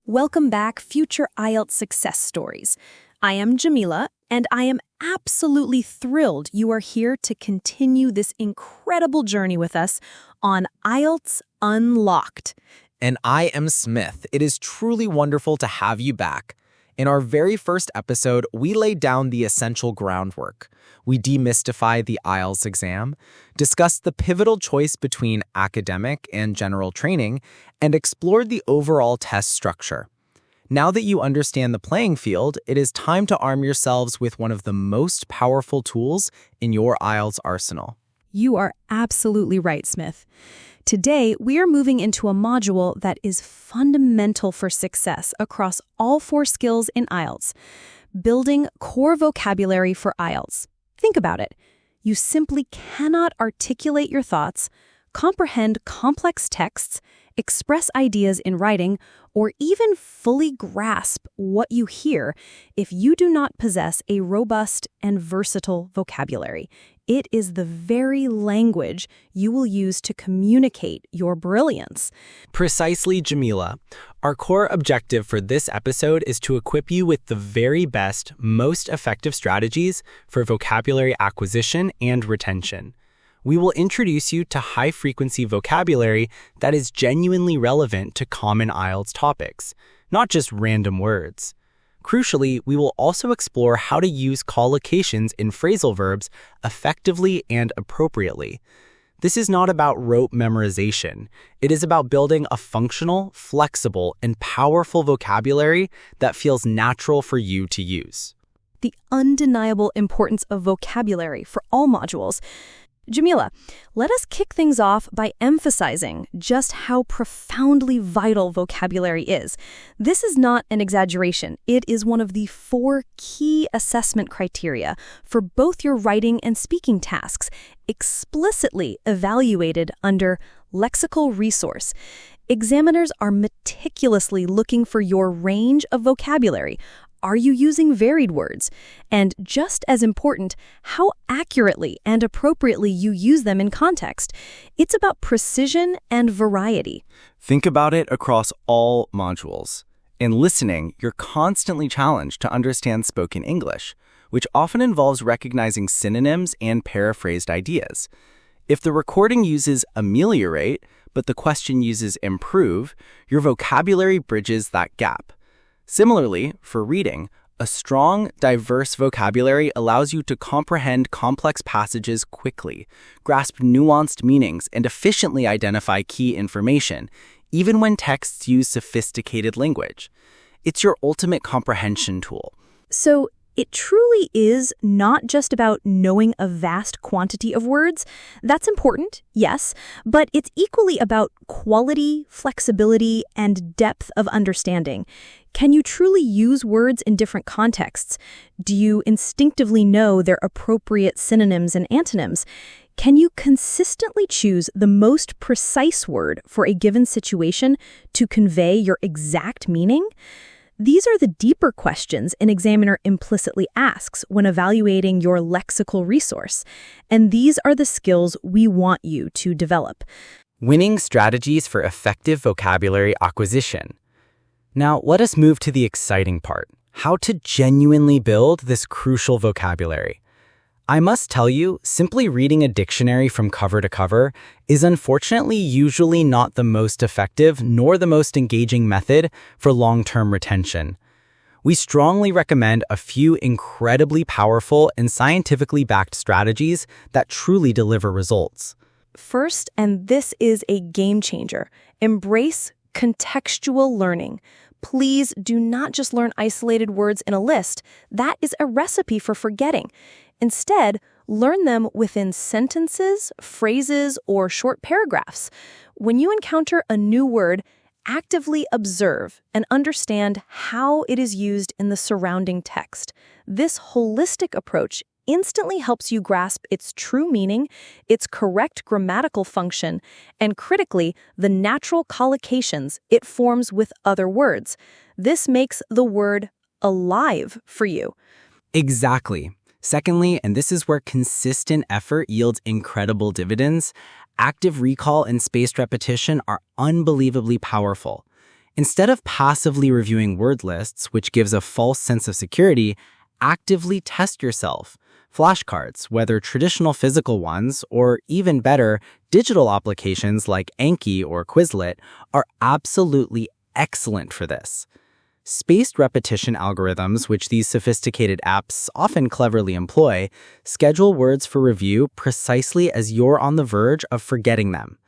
Welcome back, future IELTS success stories. I am Jamila, and I am absolutely thrilled you are here to continue this incredible journey with us on IELTS Unlocked. And I am Smith. It is truly wonderful to have you back. In our very first episode, we laid down the essential groundwork. We demystified the IELTS exam, discussed the pivotal choice between academic and general training, and explored the overall test structure. Now that you understand the playing field, it is time to arm yourselves with one of the most powerful tools in your IELTS arsenal. You are absolutely right, Smith. Today, we are moving into a module that is fundamental for success across all 4 skills in IELTS, building core vocabulary for IELTS. Think about it. You simply cannot articulate your thoughts, comprehend complex texts, express ideas in writing, or even fully grasp what you hear if you do not possess a robust and versatile vocabulary. It is the very language you will use to communicate your brilliance. Precisely, Jamila. Our core objective for this episode is to equip you with the very best, most effective strategies for vocabulary acquisition and retention. We will introduce you to high-frequency vocabulary that is genuinely relevant to common IELTS topics, not just random words. Crucially, we will also explore how to use collocations in phrasal verbs effectively and appropriately. This is not about rote memorization. It is about building a functional, flexible, and powerful vocabulary that feels natural for you to use. The undeniable importance of vocabulary for all modules. Jamila, let us kick things off by emphasizing just how profoundly vital vocabulary is. This is not an exaggeration. It is one of the 4 key assessment criteria for both your writing and speaking tasks, explicitly evaluated under Lexical Resource. Examiners are meticulously looking for your range of vocabulary. Are you using varied words? And just as important, how accurately and appropriately you use them in context. It's about precision and variety. Think about it across all modules. In listening, you're constantly challenged to understand spoken English, which often involves recognizing synonyms and paraphrased ideas. If the recording uses ameliorate, but the question uses improve, your vocabulary bridges that gap. Similarly, for reading, a strong, diverse vocabulary allows you to comprehend complex passages quickly, grasp nuanced meanings, and efficiently identify key information, even when texts use sophisticated language. It's your ultimate comprehension tool. So, it truly is not just about knowing a vast quantity of words. That's important, yes, but it's equally about quality, flexibility, and depth of understanding. Can you truly use words in different contexts? Do you instinctively know their appropriate synonyms and antonyms? Can you consistently choose the most precise word for a given situation to convey your exact meaning? These are the deeper questions an examiner implicitly asks when evaluating your lexical resource, and these are the skills we want you to develop. Winning strategies for effective vocabulary acquisition. Now, let us move to the exciting part, how to genuinely build this crucial vocabulary. I must tell you, simply reading a dictionary from cover to cover is unfortunately usually not the most effective nor the most engaging method for long-term retention. We strongly recommend a few incredibly powerful and scientifically backed strategies that truly deliver results. First, and this is a game changer, embrace contextual learning. Please do not just learn isolated words in a list. That is a recipe for forgetting. Instead, learn them within sentences, phrases, or short paragraphs. When you encounter a new word, actively observe and understand how it is used in the surrounding text. This holistic approach instantly helps you grasp its true meaning, its correct grammatical function, and critically, the natural collocations it forms with other words. This makes the word alive for you. Exactly. Secondly, and this is where consistent effort yields incredible dividends, active recall and spaced repetition are unbelievably powerful. Instead of passively reviewing word lists, which gives a false sense of security, actively test yourself. Flashcards, whether traditional physical ones or even better, digital applications like Anki or Quizlet, are absolutely excellent for this. Spaced repetition algorithms, which these sophisticated apps often cleverly employ, schedule words for review precisely as you're on the verge of forgetting them.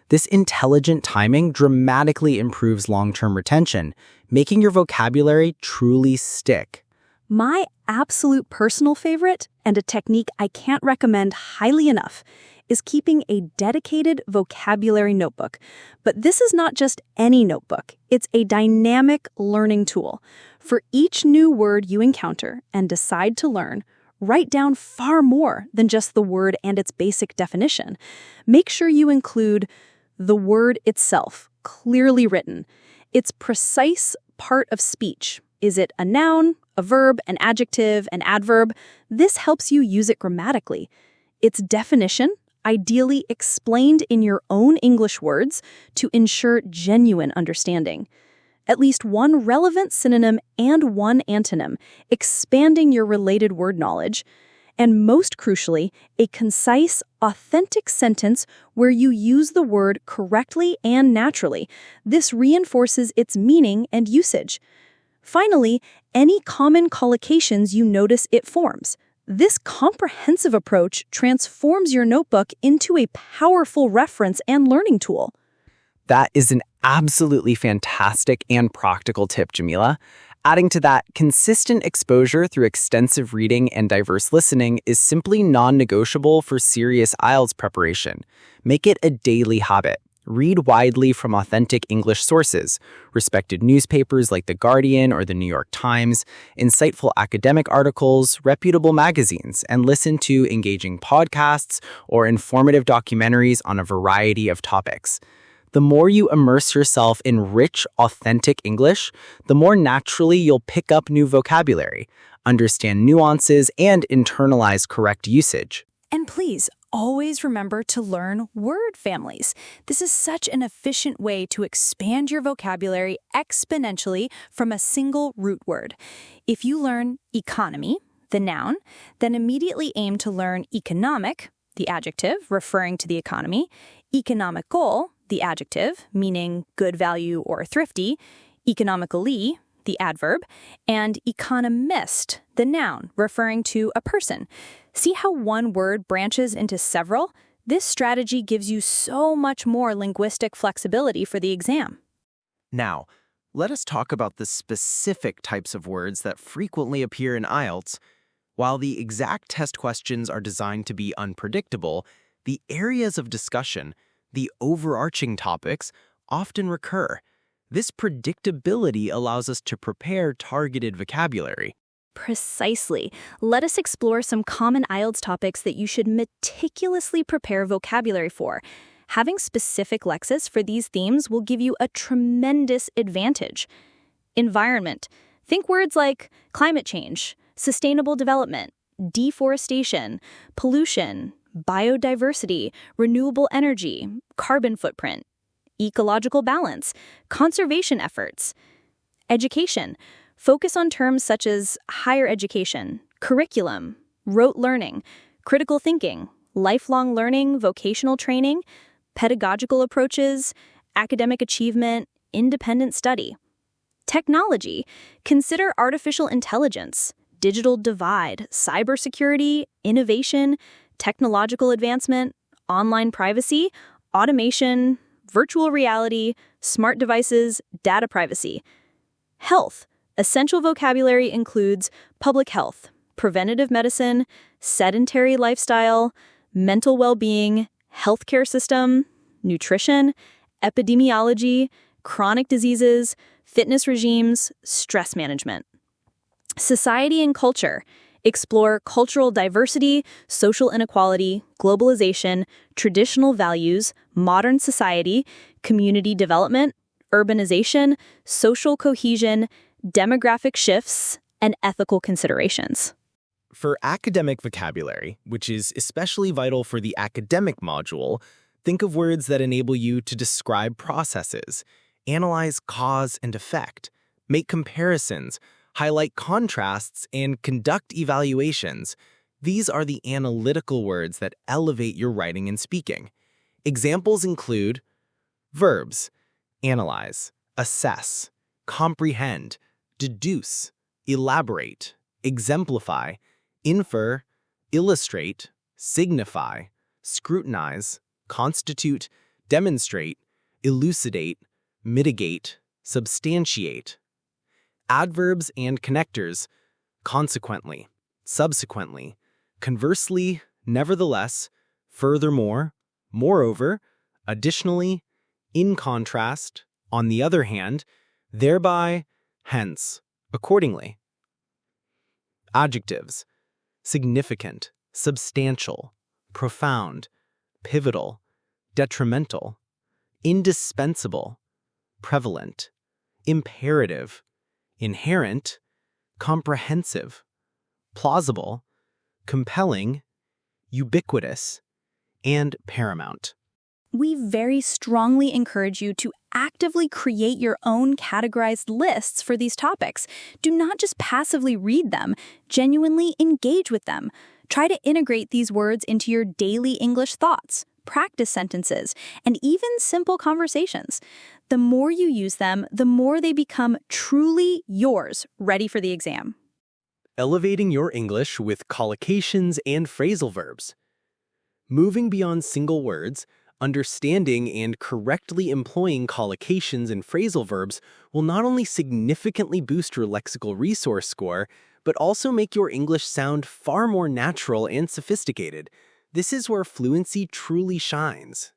This intelligent timing dramatically improves long-term retention, making your vocabulary truly stick. My absolute personal favorite, and a technique I can't recommend highly enough, is keeping a dedicated vocabulary notebook. But this is not just any notebook. It's a dynamic learning tool. For each new word you encounter and decide to learn, write down far more than just the word and its basic definition. Make sure you include the word itself, clearly written. Its precise part of speech. Is it a noun, a verb, an adjective, an adverb? This helps you use it grammatically. Its definition, ideally explained in your own English words to ensure genuine understanding. At least one relevant synonym and one antonym, expanding your related word knowledge. And most crucially, a concise, authentic sentence where you use the word correctly and naturally. This reinforces its meaning and usage. Finally, any common collocations you notice it forms. This comprehensive approach transforms your notebook into a powerful reference and learning tool. That is an absolutely fantastic and practical tip, Jamila. Adding to that, consistent exposure through extensive reading and diverse listening is simply non-negotiable for serious IELTS preparation. Make it a daily habit. Read widely from authentic English sources, respected newspapers like The Guardian or The New York Times, insightful academic articles, reputable magazines, and listen to engaging podcasts or informative documentaries on a variety of topics. The more you immerse yourself in rich, authentic English, the more naturally you'll pick up new vocabulary, understand nuances, and internalize correct usage. And please, always remember to learn word families. This is such an efficient way to expand your vocabulary exponentially from a single root word. If you learn economy, the noun, then immediately aim to learn economic, the adjective referring to the economy, economical, the adjective meaning good value or thrifty, economically, the adverb, and economist, the noun referring to a person. See how one word branches into several? This strategy gives you so much more linguistic flexibility for the exam. Now, let us talk about the specific types of words that frequently appear in IELTS. While the exact test questions are designed to be unpredictable, the areas of discussion, the overarching topics, often recur. This predictability allows us to prepare targeted vocabulary. Precisely. Let us explore some common IELTS topics that you should meticulously prepare vocabulary for. Having specific lexis for these themes will give you a tremendous advantage. Environment. Think words like climate change, sustainable development, deforestation, pollution, biodiversity, renewable energy, carbon footprint, ecological balance, conservation efforts. Education. Focus on terms such as higher education, curriculum, rote learning, critical thinking, lifelong learning, vocational training, pedagogical approaches, academic achievement, independent study. Technology. Consider artificial intelligence, digital divide, cybersecurity, innovation, technological advancement, online privacy, automation, virtual reality, smart devices, data privacy. Health. Essential vocabulary includes public health, preventative medicine, sedentary lifestyle, mental well-being, healthcare system, nutrition, epidemiology, chronic diseases, fitness regimes, stress management. Society and culture. Explore cultural diversity, social inequality, globalization, traditional values, modern society, community development, urbanization, social cohesion, demographic shifts, and ethical considerations. For academic vocabulary, which is especially vital for the academic module, think of words that enable you to describe processes, analyze cause and effect, make comparisons, highlight contrasts, and conduct evaluations. These are the analytical words that elevate your writing and speaking. Examples include verbs: analyze, assess, comprehend, deduce, elaborate, exemplify, infer, illustrate, signify, scrutinize, constitute, demonstrate, elucidate, mitigate, substantiate. Adverbs and connectors: consequently, subsequently, conversely, nevertheless, furthermore, moreover, additionally, in contrast, on the other hand, thereby, hence, accordingly. Adjectives: significant, substantial, profound, pivotal, detrimental, indispensable, prevalent, imperative, inherent, comprehensive, plausible, compelling, ubiquitous, and paramount. We very strongly encourage you to actively create your own categorized lists for these topics. Do not just passively read them, genuinely engage with them. Try to integrate these words into your daily English thoughts, practice sentences, and even simple conversations. The more you use them, the more they become truly yours, ready for the exam. Elevating your English with collocations and phrasal verbs. Moving beyond single words, understanding and correctly employing collocations and phrasal verbs will not only significantly boost your lexical resource score, but also make your English sound far more natural and sophisticated. This is where fluency truly shines.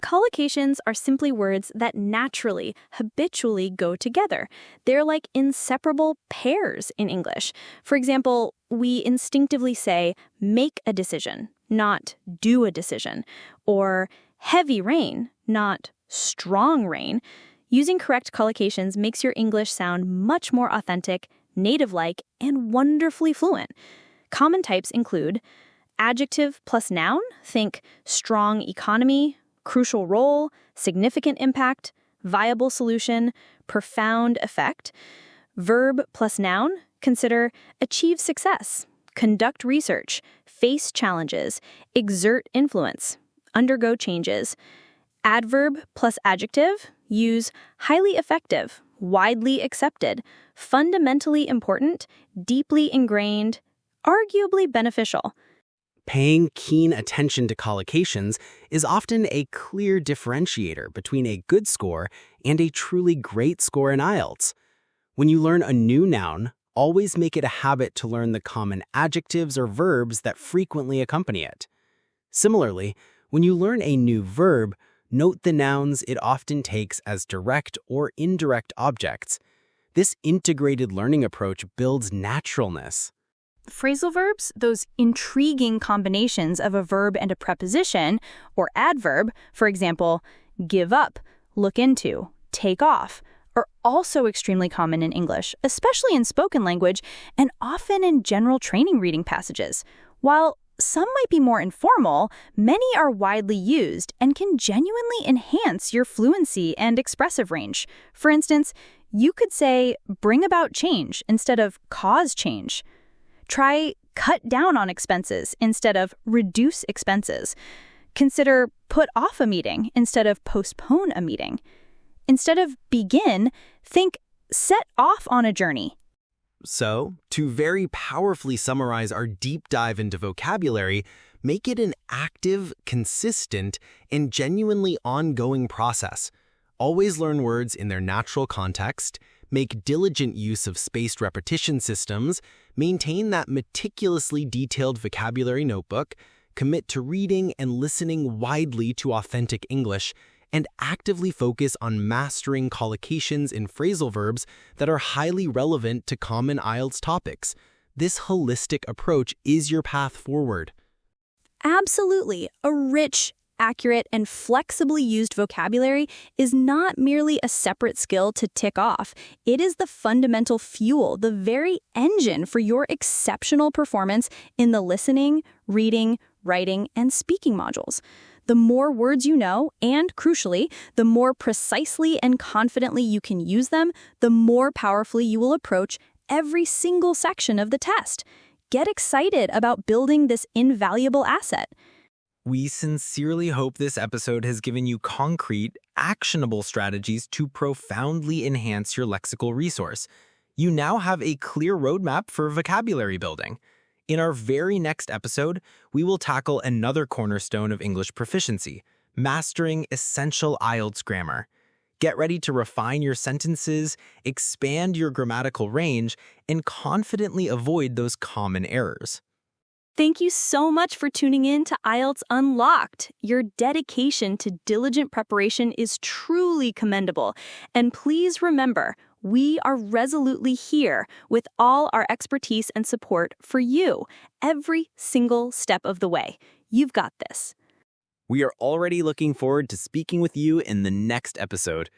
Collocations are simply words that naturally, habitually go together. They're like inseparable pairs in English. For example, we instinctively say, make a decision, not do a decision, or heavy rain, not strong rain. Using correct collocations makes your English sound much more authentic, native-like, and wonderfully fluent. Common types include adjective plus noun, think strong economy, crucial role, significant impact, viable solution, profound effect. Verb plus noun, consider achieve success, conduct research, face challenges, exert influence, undergo changes. Adverb plus adjective, use highly effective, widely accepted, fundamentally important, deeply ingrained, arguably beneficial. Paying keen attention to collocations is often a clear differentiator between a good score and a truly great score in IELTS. When you learn a new noun, always make it a habit to learn the common adjectives or verbs that frequently accompany it. Similarly, when you learn a new verb, note the nouns it often takes as direct or indirect objects. This integrated learning approach builds naturalness. Phrasal verbs, those intriguing combinations of a verb and a preposition, or adverb, for example, give up, look into, take off, are also extremely common in English, especially in spoken language and often in general training reading passages. While some might be more informal, many are widely used and can genuinely enhance your fluency and expressive range. For instance, you could say, bring about change instead of cause change. Try cut down on expenses instead of reduce expenses. Consider put off a meeting instead of postpone a meeting. Instead of begin, think set off on a journey. So, to very powerfully summarize our deep dive into vocabulary, make it an active, consistent, and genuinely ongoing process. Always learn words in their natural context, make diligent use of spaced repetition systems, maintain that meticulously detailed vocabulary notebook, commit to reading and listening widely to authentic English, and actively focus on mastering collocations and phrasal verbs that are highly relevant to common IELTS topics. This holistic approach is your path forward. Absolutely. A rich, accurate, and flexibly used vocabulary is not merely a separate skill to tick off. It is the fundamental fuel, the very engine for your exceptional performance in the listening, reading, writing, and speaking modules. The more words you know, and crucially, the more precisely and confidently you can use them, the more powerfully you will approach every single section of the test. Get excited about building this invaluable asset. We sincerely hope this episode has given you concrete, actionable strategies to profoundly enhance your lexical resource. You now have a clear roadmap for vocabulary building. In our very next episode, we will tackle another cornerstone of English proficiency, mastering essential IELTS grammar. Get ready to refine your sentences, expand your grammatical range, and confidently avoid those common errors. Thank you so much for tuning in to IELTS Unlocked. Your dedication to diligent preparation is truly commendable. And please remember, we are resolutely here with all our expertise and support for you every single step of the way. You've got this. We are already looking forward to speaking with you in the next episode.